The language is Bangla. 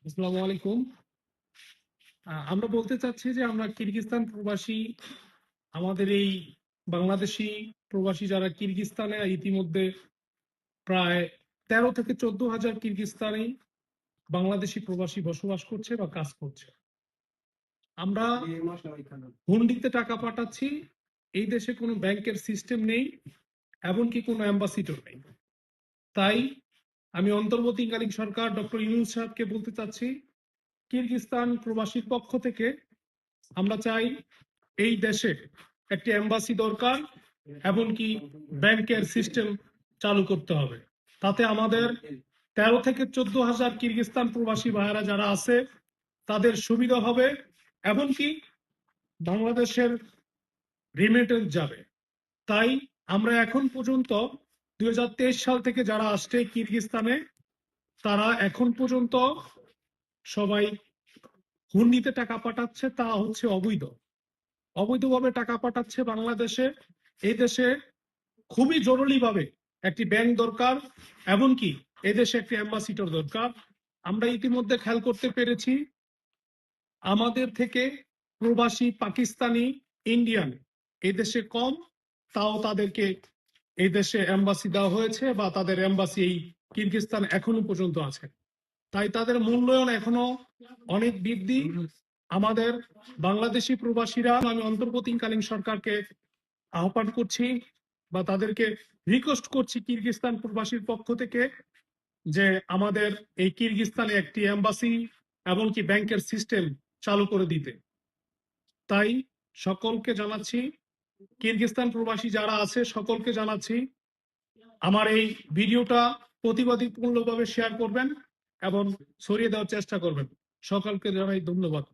আসসালামু আলাইকুম। আমরা বলতে চাচ্ছি যে আমরা কিরগিজস্তান প্রবাসী, আমাদের এই বাংলাদেশি প্রবাসী যারা কিরগিজস্তানে ইতিমধ্যে প্রায় 13 থেকে 14,000 কিরগিজস্তানি বাংলাদেশি প্রবাসী বসবাস করছে বা কাজ করছে। আমরা হুন্ডিতে টাকা পাঠাচ্ছি। এই দেশে কোনো ব্যাংকের সিস্টেম নেই, এমনকি কোনো অ্যাম্বাসিডর নেই। তাই আমি অন্তর্বর্তীকালীন সরকার ডক্টর ইউনূস সাহেবকে বলতে চাচ্ছি, কিরগিজস্তান প্রবাসীর পক্ষ থেকে আমরা চাই এই দেশে একটি এম্বাসি দরকার, এমনকি ব্যাংকের সিস্টেম চালু করতে হবে। তাতে আমাদের 13 থেকে 14,000 কিরগিজস্তান প্রবাসী ভাইয়েরা যারা আছে তাদের সুবিধা হবে, এমনকি বাংলাদেশের রিমিটেন্স যাবে। তাই আমরা এখন পর্যন্ত 2023 সাল থেকে যারা আসছে কিরগিজস্তানে, তারা এখন পর্যন্ত সবাই হুন্ডিতে টাকা পাঠাচ্ছে, তা হচ্ছে অবৈধ। অবৈধভাবে টাকা পাঠাচ্ছে বাংলাদেশে। এই দেশে খুবই জরুরিভাবে একটি ব্যাংক দরকার, এমনকি এদেশে একটি অ্যাম্বাসিডর দরকার। আমরা ইতিমধ্যে খেয়াল করতে পেরেছি আমাদের থেকে প্রবাসী পাকিস্তানি, ইন্ডিয়ান এই দেশে কম, তাও তাদেরকে এই দেশে অ্যাম্বাসি দেওয়া হয়েছে বা তাদের অ্যাম্বাসি এই কিরগিজস্তান এখনো পর্যন্ত আছে। তাই তাদের মূল্যায়ন এখনো অনেক বৃদ্ধি। আমাদের বাংলাদেশি প্রবাসীরা, আমি অন্তর্বর্তীকালীন সরকারকে আহ্বান করছি বা তাদেরকে রিকোয়েস্ট করছি কিরগিজস্তান প্রবাসীর পক্ষ থেকে, যে আমাদের এই কিরগিজস্তানে একটি এম্বাসি এমনকি ব্যাংকের সিস্টেম চালু করে দিতে। তাই সকলকে জানাচ্ছি, কিরগিজস্তান প্রবাসী যারা আছে সকলকে জানাচ্ছি, আমার এই ভিডিওটা প্রতিবাদীমূলকভাবে শেয়ার করবেন এবং ছড়িয়ে দেওয়ার চেষ্টা করবেন। সকলকে জানাই ধন্যবাদ।